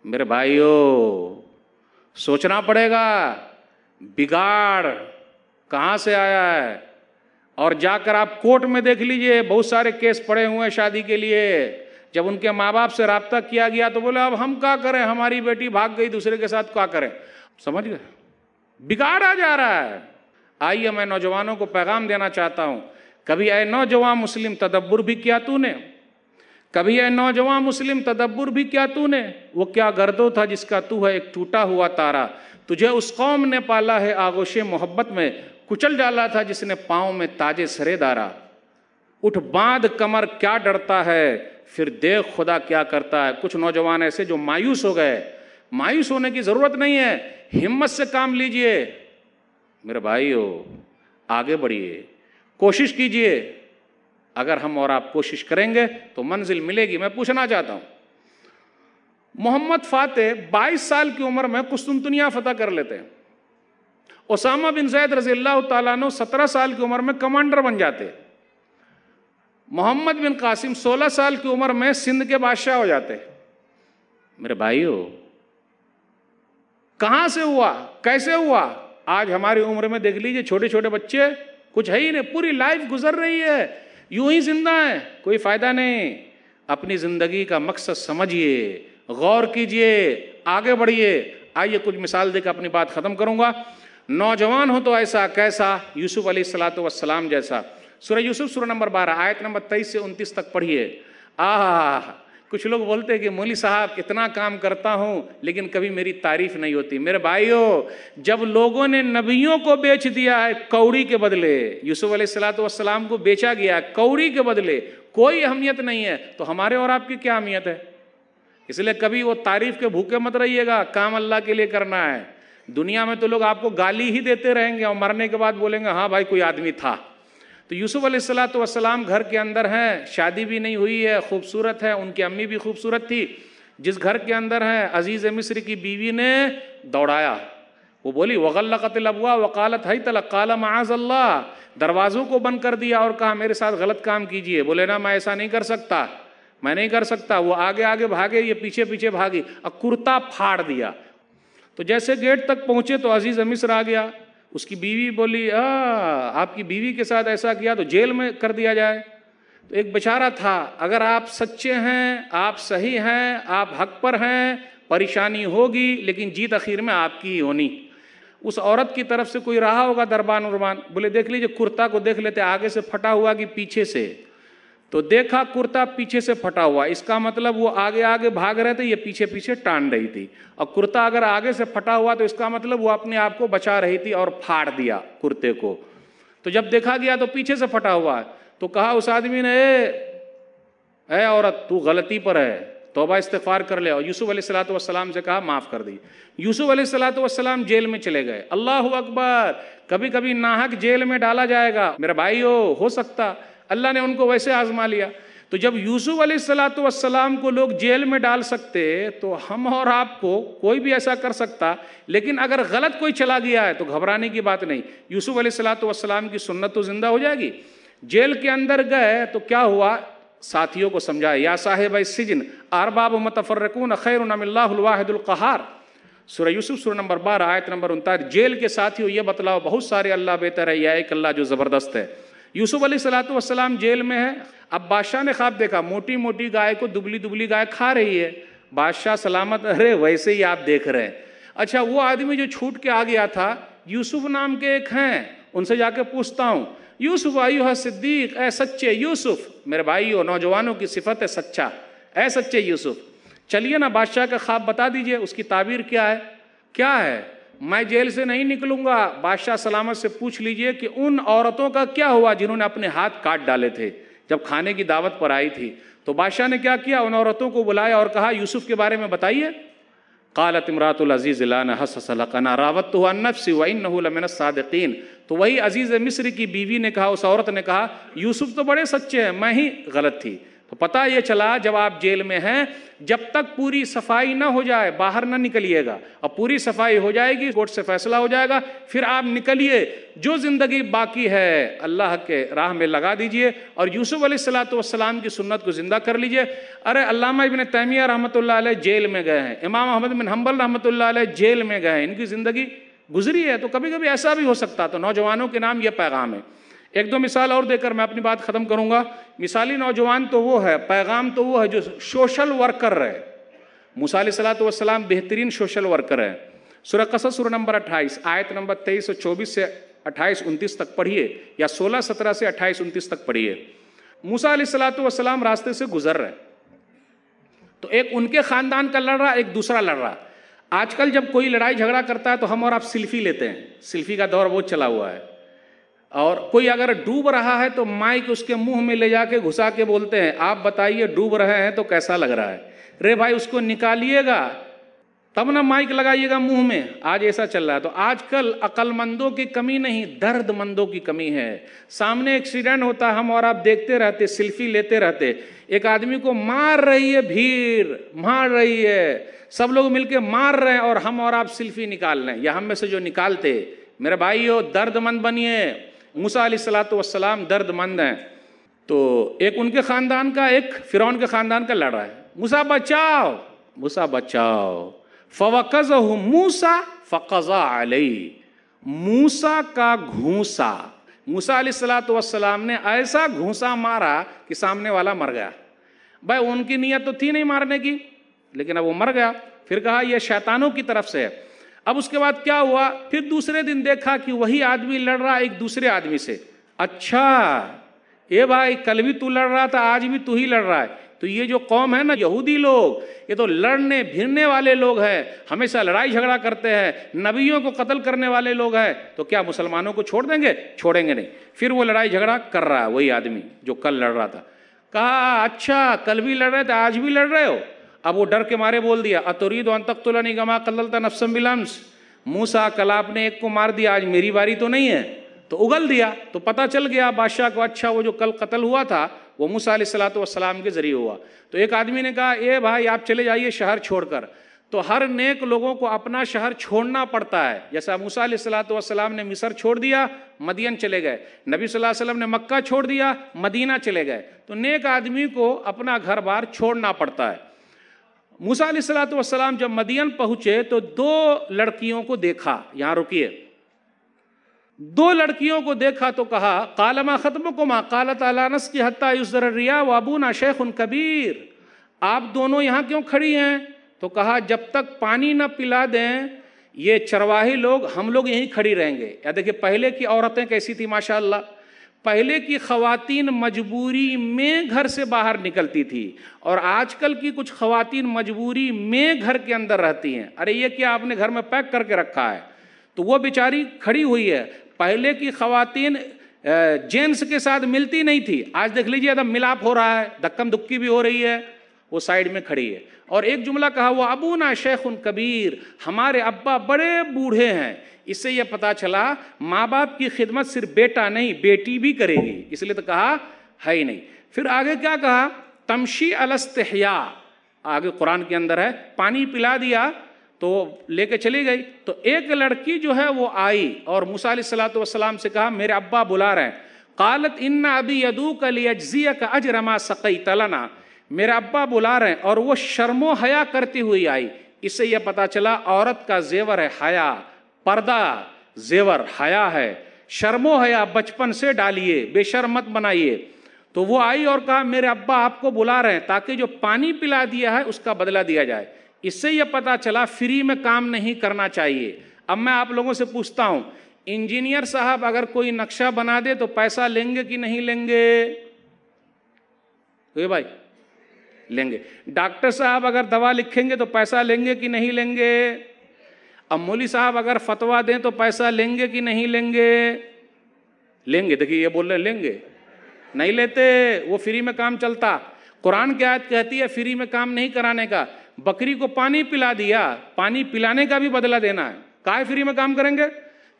मेरे भाइयों सोचना पड़ेगा, बिगाड़ कहां से आया है। और जाकर आप कोर्ट में देख लीजिए, बहुत सारे केस पड़े हुए हैं शादी के लिए। जब उनके माँ बाप से राब्ता किया गया तो बोले अब हम क्या करें, हमारी बेटी भाग गई दूसरे के साथ, क्या करें। समझ गए, बिगाड़ आ जा रहा है। आइए मैं नौजवानों को पैगाम देना चाहता हूं, कभी ऐ नौजवान मुस्लिम तदब्बुर भी किया तूने, कभी ऐ नौजवान मुस्लिम तदब्बुर भी किया तूने। वो क्या गर्दो था जिसका तू है एक टूटा हुआ तारा, तुझे उस कौम ने पाला है आगोशे मोहब्बत में, कुचल डाला था जिसने पाँव में ताजे सरे दारा। उठ बांध कमर क्या डरता है, फिर देख खुदा क्या करता है। कुछ नौजवान ऐसे जो मायूस हो गए, मायूस होने की ज़रूरत नहीं है, हिम्मत से काम लीजिए मेरे भाइयों, आगे बढ़िए, कोशिश कीजिए। अगर हम और आप कोशिश करेंगे तो मंजिल मिलेगी। मैं पूछना चाहता हूँ, मोहम्मद फातेह 22 साल की उम्र में कुस्तुनतुनिया फतह कर लेते हैं। ओसामा बिन ज़ैद रज़ी अल्लाह तआला अन्हु 17 साल की उम्र में कमांडर बन जाते हैं। मोहम्मद बिन कासिम 16 साल की उम्र में सिंध के बादशाह हो जाते हैं। मेरे भाइयों, कहां से हुआ, कैसे हुआ? आज हमारी उम्र में देख लीजिए, छोटे छोटे बच्चे, कुछ है ही नहीं, पूरी लाइफ गुजर रही है, यूं ही जिंदा है, कोई फायदा नहीं। अपनी जिंदगी का मकसद समझिए, गौर कीजिए, आगे बढ़िए। आइए कुछ मिसाल देकर अपनी बात खत्म करूंगा। नौजवान हो तो ऐसा कैसा, यूसुफ अलैहिस्सलातु वस्सलाम जैसा। सूरह यूसुफ सूरह नंबर 12 आयत नंबर 23 से 29 तक पढ़िए। आह, कुछ लोग बोलते हैं कि मौली साहब इतना काम करता हूं लेकिन कभी मेरी तारीफ नहीं होती। मेरे भाइयों, जब लोगों ने नबियों को बेच दिया है कौड़ी के बदले, यूसुफ अलैहिस्सलातु वस्सलाम को बेचा गया है कौड़ी के बदले, कोई अहमियत नहीं है, तो हमारे और आपकी क्या अहमियत है? इसलिए कभी वो तारीफ के भूखे मत रहिएगा, काम अल्लाह के लिए करना है। दुनिया में तो लोग आपको गाली ही देते रहेंगे और मरने के बाद बोलेंगे हाँ भाई कोई आदमी था। तो यूसुफ अलैहिस्सलातु वस्सलाम घर के अंदर हैं, शादी भी नहीं हुई है, खूबसूरत है, उनकी अम्मी भी खूबसूरत थी। जिस घर के अंदर है, अजीज़ मिस्र की बीवी ने दौड़ाया, वो बोली वग़ल्लक़तिल अबवाब वक़ालत हैतल क़ाल मआज़ल्लाह, दरवाज़ों को बंद कर दिया और कहा मेरे साथ गलत काम कीजिए। बोले ना मैं ऐसा नहीं कर सकता, मैं नहीं कर सकता। वो आगे आगे भागे, ये पीछे पीछे भागी और कुर्ता फाड़ दिया। तो जैसे गेट तक पहुंचे तो अजीज़ मिस्र आ गया। उसकी बीवी बोली आपकी बीवी के साथ ऐसा किया तो जेल में कर दिया जाए। तो एक बेचारा था, अगर आप सच्चे हैं, आप सही हैं, आप हक पर हैं, परेशानी होगी लेकिन जीत आखिर में आपकी ही होनी। उस औरत की तरफ से कोई रहा होगा दरबान उरबान, बोले देख लीजिए कुर्ता को देख लेते, आगे से फटा हुआ कि पीछे से। तो देखा कुर्ता पीछे से फटा हुआ, इसका मतलब वो आगे आगे भाग रहे थे, ये पीछे पीछे टान रही थी। और कुर्ता अगर आगे से फटा हुआ तो इसका मतलब वो अपने आप को बचा रही थी और फाड़ दिया कुर्ते को। तो जब देखा गया तो पीछे से फटा हुआ है। तो कहा उस आदमी ने, ए औरत तू गलती पर है, तौबा इस्तिग़फ़ार कर ले। और यूसुफ अलैहिस्सलातु वस्सलाम से कहा माफ़ कर दी। यूसुफ अलैहिस्सलातु वस्सलाम जेल में चले गए। अल्लाहु अकबर, कभी कभी नाहक जेल में डाला जाएगा मेरे भाइयों, हो सकता अल्लाह ने उनको वैसे आजमा लिया। तो जब यूसुफ अलैहिस्सलातु वस्सलाम को लोग जेल में डाल सकते तो हम और आपको कोई भी ऐसा कर सकता। लेकिन अगर गलत कोई चला गया है तो घबराने की बात नहीं, यूसुफ अलैहिस्सलातु वस्सलाम की सुन्नत तो जिंदा हो जाएगी। जेल के अंदर गए तो क्या हुआ, साथियों को समझाया, या साहिब सिजन अरबाब मुतफर्रिकून खैरुन अमिल्लाहुल वाहिदुल क़हार। सूरह यूसुफ सूरह नंबर 12 आयत नंबर 39। जेल के साथियों ये बतलाओ, बहुत सारे अल्लाह बेहतर है या एक अल्लाह जो ज़बरदस्त है। यूसुफ अलैहिस्सलातु वस्सलाम जेल में है। अब बादशाह ने ख्वाब देखा, मोटी मोटी गाय को दुबली दुबली गाय खा रही है। बादशाह सलामत, अरे वैसे ही आप देख रहे हैं। अच्छा, वो आदमी जो छूट के आ गया था, यूसुफ नाम के एक हैं, उनसे जाके पूछता हूँ, यूसुफ अय्युहा सिद्दीक, ए सच्चे यूसुफ। मेरे भाइयों, नौजवानों की सिफत है सच्चा, ए सच्चे यूसुफ, चलिए ना बादशाह का ख्वाब बता दीजिए, उसकी ताबीर क्या है? क्या है? मैं जेल से नहीं निकलूंगा, बादशाह सलामत से पूछ लीजिए कि उन औरतों का क्या हुआ जिन्होंने अपने हाथ काट डाले थे जब खाने की दावत पर आई थी। तो बादशाह ने क्या किया, उन औरतों को बुलाया और कहा यूसुफ के बारे में बताइए। क़ालत इमरातुल अज़ीज़ ला नहस्स लक़ना रावत्तुहु अन नफ़्सी व इन्नहु लमिनस सादिक़ीन। तो वही अजीज़ मिस्र की बीवी ने कहा, उस औरत ने कहा, यूसुफ तो बड़े सच्चे हैं, मैं ही गलत थी। तो पता ये चला, जब आप जेल में हैं, जब तक पूरी सफाई ना हो जाए बाहर ना निकलिएगा। अब पूरी सफाई हो जाएगी, कोर्ट से फैसला हो जाएगा, फिर आप निकलिए। जो ज़िंदगी बाकी है अल्लाह के राह में लगा दीजिए और यूसुफ अलैहिस्सलातु वस्सलाम की सुन्नत को ज़िंदा कर लीजिए। अरे अल्लामा इब्न तैमिया रहमतुल्लाह अलैह जेल में गए हैं, इमाम अहमद बिन हम्बल रहमतुल्लाह अलैह जेल में गए हैं, इनकी ज़िंदगी गुजरी है। तो कभी कभी ऐसा भी हो सकता। तो नौजवानों के नाम ये पैगाम है। एक दो मिसाल और देकर मैं अपनी बात खत्म करूंगा। मिसाली नौजवान तो वो है, पैगाम तो वो है जो सोशल वर्कर है। मूसा अलैहिस्सलातु वस्सलाम बेहतरीन सोशल वर्कर है। सूरह क़सस सूरह नंबर 28 आयत नंबर 23 और 24 से 28-29 तक पढ़िए, या 16-17 से 28-29 तक पढ़िए। मूसा अलैहिस्सलातु वस्सलाम रास्ते से गुजर रहे, तो एक उनके खानदान का लड़ रहा, एक दूसरा लड़ रहा। आजकल जब कोई लड़ाई झगड़ा करता है तो हम और आप सेल्फी लेते हैं, सेल्फी का दौर बहुत चला हुआ है। और कोई अगर डूब रहा है तो माइक उसके मुंह में ले जाके घुसा के बोलते हैं, आप बताइए डूब रहे हैं तो कैसा लग रहा है? रे भाई उसको निकालिएगा। तब ना माइक लगाइएगा मुंह में। आज ऐसा चल रहा है। तो आजकल अक्लमंदों की कमी नहीं, दर्दमंदों की कमी है। सामने एक्सीडेंट होता, हम और आप देखते रहते, सेल्फी लेते रहते। एक आदमी को मार रही है भीड़, मार रही है, सब लोग मिलके मार रहे हैं और हम और आप सेल्फी निकाल रहे हैं। या हम में से जो निकालते, मेरे भाइयों दर्दमंद बनिए। मूसा अलैहिस्सलातु वस्सलाम दर्दमंद हैं। तो एक उनके खानदान का, एक फिरौन के खानदान का लड़ रहा है। मूसा बचाओ, मूसा बचाओ। फवकज़हु मूसा फक़ज़ा अलैहि, मूसा का घूंसा, मूसा अलैहिस्सलातु वस्सलाम ने ऐसा घूंसा मारा कि सामने वाला मर गया। भाई उनकी नीयत तो थी नहीं मारने की, लेकिन अब वो मर गया। फिर कहा यह शैतानों की तरफ से है। अब उसके बाद क्या हुआ, फिर दूसरे दिन देखा कि वही आदमी लड़ रहा एक दूसरे आदमी से। अच्छा ये भाई कल भी तू लड़ रहा था, आज भी तू ही लड़ रहा है। तो ये जो कौम है ना यहूदी लोग, ये तो लड़ने भिड़ने वाले लोग हैं, हमेशा लड़ाई झगड़ा करते हैं, नबियों को कत्ल करने वाले लोग हैं। तो क्या मुसलमानों को छोड़ देंगे? छोड़ेंगे नहीं। फिर वो लड़ाई झगड़ा कर रहा है वही आदमी जो कल लड़ रहा था। कहा अच्छा कल भी लड़ रहे थे, आज भी लड़ रहे हो? अब वो डर के मारे बोल दिया अतुरीदु अन तक़्तुलनी कमा क़तलता नफ़्सन बिलअम्स। मूसा कल आपने एक को मार दिया, आज मेरी बारी तो नहीं है। तो उगल दिया। तो पता चल गया बादशाह को, अच्छा वो जो कल कत्ल हुआ था वो मूसा अलैहिस्सलातु वस्सलाम के जरिए हुआ। तो एक आदमी ने कहा ए भाई आप चले जाइए शहर छोड़कर। तो हर नेक लोगों को अपना शहर छोड़ना पड़ता है। जैसा मूसा अलैहिस्सलातु वस्सलाम ने मिस्र छोड़ दिया, मदियन चले गए। नबी सल्लल्लाहु अलैहि वसल्लम ने मक्का छोड़ दिया, मदीना चले गए। तो नेक आदमी को अपना घर बार छोड़ना पड़ता है। मूसा अलैहिस्सलातु वस्सलाम जब मदियन पहुंचे तो दो लड़कियों को देखा। यहाँ रुकिए। दो लड़कियों को देखा तो कहा कालमा खत्मुकुमा कालत अला नस्की हत्ता युज़र रिया व अबूना शैखुन कबीर। आप दोनों यहाँ क्यों खड़ी हैं? तो कहा जब तक पानी न पिला दें ये चरवाही लोग, हम लोग यहीं खड़ी रहेंगे। या देखिए पहले की औरतें कैसी थी माशाअल्लाह। पहले की ख़वातीन मजबूरी में घर से बाहर निकलती थी और आजकल की कुछ ख़वातीन मजबूरी में घर के अंदर रहती हैं। अरे ये क्या आपने घर में पैक करके रखा है? तो वो बेचारी खड़ी हुई है। पहले की ख़वातीन जेंट्स के साथ मिलती नहीं थी, आज देख लीजिए एकदम मिलाप हो रहा है, धक्कम धुक्की भी हो रही है। वो साइड में खड़ी है और एक जुमला कहा वो अबूना शैखुन कबीर, हमारे अब्बा बड़े बूढ़े हैं। इससे यह पता चला माँ बाप की खिदमत सिर्फ बेटा नहीं बेटी भी करेगी, इसलिए तो कहा है ही नहीं। फिर आगे क्या कहा तमशी अलस्तिहया, आगे कुरान के अंदर है। पानी पिला दिया तो लेके चली गई। तो एक लड़की जो है वो आई और मूसा अलैहिस्सलातु वस्सलाम से कहा मेरे अब्बा बुला रहे हैं। कालत इन्ना अबी यदूका लियज्जियका अज्र मा सक़ैत लना, मेरे अब्बा बुला रहे हैं। और वो शर्मो हया करती हुई आई। इससे यह पता चला औरत का जेवर है हया, पर्दा जेवर हया है। शर्मो हया बचपन से डालिए, बेशर्म मत बनाइए। तो वो आई और कहा मेरे अब्बा आपको बुला रहे हैं ताकि जो पानी पिला दिया है उसका बदला दिया जाए। इससे यह पता चला फ्री में काम नहीं करना चाहिए। अब मैं आप लोगों से पूछता हूं, इंजीनियर साहब अगर कोई नक्शा बना दे तो पैसा लेंगे कि नहीं लेंगे? तो भाई लेंगे। डॉक्टर साहब अगर दवा लिखेंगे तो पैसा लेंगे कि नहीं लेंगे? अब मौलवी साहब अगर फतवा दें तो पैसा लेंगे कि नहीं लेंगे? लेंगे। देखिए ये बोल रहे लेंगे, नहीं लेते, वो फ्री में काम चलता। कुरान की आयत कहती है फ्री में काम नहीं कराने का। बकरी को पानी पिला दिया, पानी पिलाने का भी बदला देना है, काहे फ्री में काम करेंगे?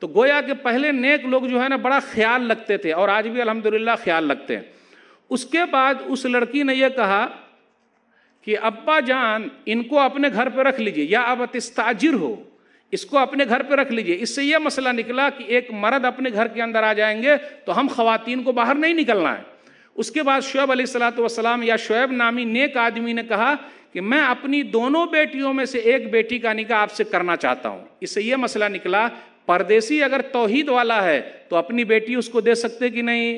तो गोया के पहले नेक लोग जो है ना बड़ा ख्याल रखते थे और आज भी अल्हम्दुलिल्लाह ख्याल रखते हैं। उसके बाद उस लड़की ने यह कहा कि अब्बा जान इनको अपने घर पर रख लीजिए, या अब तिस्ताजिर हो, इसको अपने घर पर रख लीजिए। इससे यह मसला निकला कि एक मर्द अपने घर के अंदर आ जाएंगे तो हम ख़वातीन को बाहर नहीं निकलना है। उसके बाद शुएब अलैहिस्सलातु वस्सलाम या शुएब नामी नेक आदमी ने कहा कि मैं अपनी दोनों बेटियों में से एक बेटी का निकाह आपसे करना चाहता हूँ। इससे यह मसला निकला परदेसी अगर तौहीद वाला है तो अपनी बेटी उसको दे सकते कि नहीं?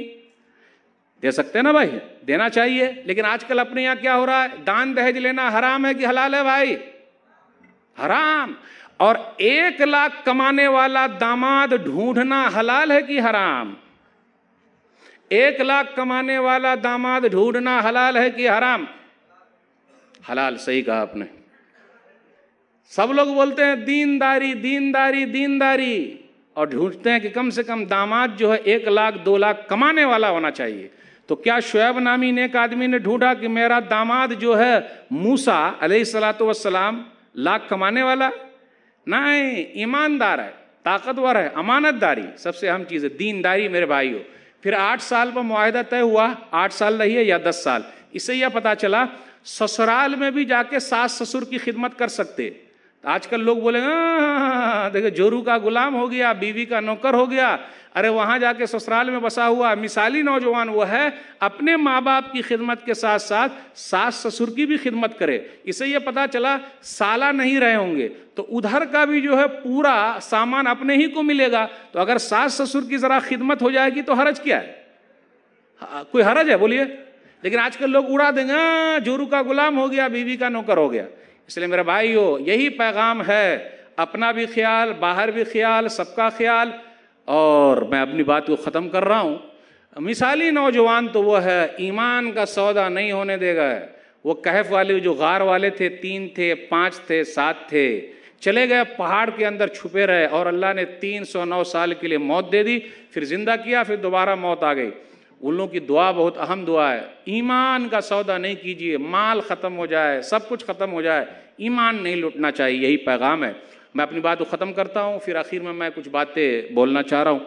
दे सकते ना भाई, देना चाहिए। लेकिन आजकल अपने यहाँ क्या हो रहा है, दान दहेज लेना हराम है कि हलाल है भाई? हराम। और 1 लाख कमाने वाला दामाद ढूंढना हलाल है कि हराम? 1 लाख कमाने वाला दामाद ढूंढना हलाल है कि हराम? हलाल। सही कहा आपने। सब लोग बोलते हैं दीनदारी दीनदारी दीनदारी और ढूंढते हैं कि कम से कम दामाद जो है 1 लाख 2 लाख कमाने वाला होना चाहिए। तो क्या शुएब नामी नेक आदमी ने ढूंढा कि मेरा दामाद जो है मूसा अलैहिस्सलातु वस्सलाम लाख कमाने वाला नहीं, ईमानदार है, ताकतवर है, अमानतदारी सबसे अहम चीज़ है, दीनदारी मेरे भाइयों। फिर 8 साल पर मुआहदा तय हुआ, 8 साल रहिए या 10 साल। इससे यह पता चला ससुराल में भी जाके सास ससुर की खिदमत कर सकते। आजकल लोग बोले देखो जोरू का गुलाम हो गया, बीवी का नौकर हो गया, अरे वहाँ जाके ससुराल में बसा हुआ। मिसाली नौजवान वो है अपने माँ बाप की खिदमत के साथ साथ सास ससुर की भी खिदमत करे। इससे ये पता चला साला नहीं रहे होंगे तो उधर का भी जो है पूरा सामान अपने ही को मिलेगा। तो अगर सास ससुर की ज़रा खिदमत हो जाएगी तो हरज क्या है? कोई हरज है बोलिए? लेकिन आजकल लोग उड़ा देंगे जोरू का गुलाम हो गया, बीवी का नौकर हो गया। इसलिए मेरे भाइयों यही पैगाम है, अपना भी ख्याल, बाहर भी ख्याल, सबका ख्याल। और मैं अपनी बात को ख़त्म कर रहा हूँ। मिसाली नौजवान तो वो है ईमान का सौदा नहीं होने देगा। वो कहफ वाले जो गार वाले थे, 3 थे, 5 थे, 7 थे, चले गए पहाड़ के अंदर छुपे रहे और अल्लाह ने 309 साल के लिए मौत दे दी, फिर जिंदा किया, फिर दोबारा मौत आ गई। उन लोगों की दुआ बहुत अहम दुआ है, ईमान का सौदा नहीं कीजिए, माल ख़त्म हो जाए, सब कुछ ख़त्म हो जाए, ईमान नहीं लुटना चाहिए, यही पैगाम है। मैं अपनी बात को ख़त्म करता हूँ, फिर आखिर में मैं कुछ बातें बोलना चाह रहा हूँ।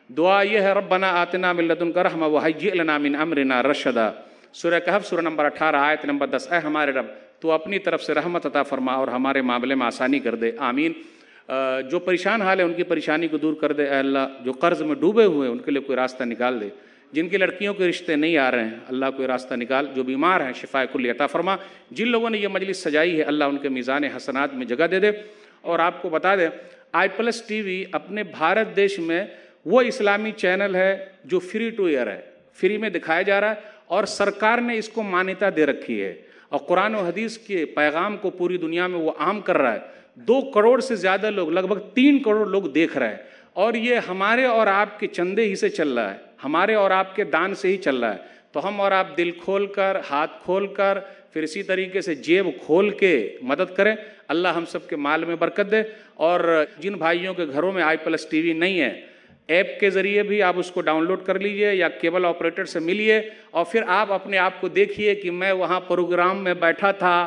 दुआ ये है, रब्बना आतिना मिन लदुनका रहमा व हय्यि लना मिन अमरिना रशदा। सूरह कहफ सूरह नंबर 18 आयत नंबर 10। ऐ हमारे रब, तो अपनी तरफ से रहमत अता फरमा और हमारे मामले में आसानी कर दे, आमीन। जो परेशान हाल है उनकी परेशानी को दूर कर दे अल्लाह। जो कर्ज़ में डूबे हुए हैं उनके लिए कोई रास्ता निकाल दे। जिनकी लड़कियों के रिश्ते नहीं आ रहे हैं अल्लाह कोई रास्ता निकाल। जो बीमार हैं शिफाए कुल्ली अता फरमा। जिन लोगों ने ये मजलिस सजाई है अल्लाह उनके मीज़ान हसनात में जगह दे दे। और आपको बता दें i+ TV अपने भारत देश में वो इस्लामी चैनल है जो फ्री टू एयर है, फ्री में दिखाया जा रहा है और सरकार ने इसको मान्यता दे रखी है और कुरान और हदीस के पैगाम को पूरी दुनिया में वो आम कर रहा है। 2 करोड़ से ज़्यादा लोग, लगभग 3 करोड़ लोग देख रहे हैं और ये हमारे और आपके चंदे ही से चल रहा है, हमारे और आपके दान से ही चल रहा है। तो हम और आप दिल खोल कर, हाथ खोल कर, फिर इसी तरीके से जेब खोल के मदद करें। अल्लाह हम सब के माल में बरकत दे। और जिन भाइयों के घरों में i+ TV नहीं है, ऐप के ज़रिए भी आप उसको डाउनलोड कर लीजिए या केबल ऑपरेटर से मिलिए और फिर आप अपने आप को देखिए कि मैं वहाँ प्रोग्राम में बैठा था,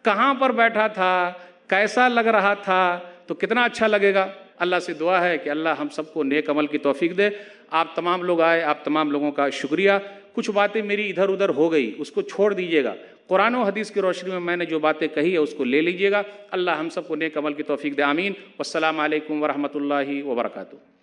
कहाँ पर बैठा था, कैसा लग रहा था, तो कितना अच्छा लगेगा। अल्लाह से दुआ है कि अल्लाह हम सबको नेक अमल की तौफीक दे। आप तमाम लोग आए, आप तमाम लोगों का शुक्रिया। कुछ बातें मेरी इधर उधर हो गई, उसको छोड़ दीजिएगा। कुरान और हदीस की रोशनी में मैंने जो बातें कही है उसको ले लीजिएगा। अल्लाह हम सबको नेक अमल की तौफीक दे, आमीन। वस्सलामु अलैकुम वरहमतुल्लाहि वबरकातुहू।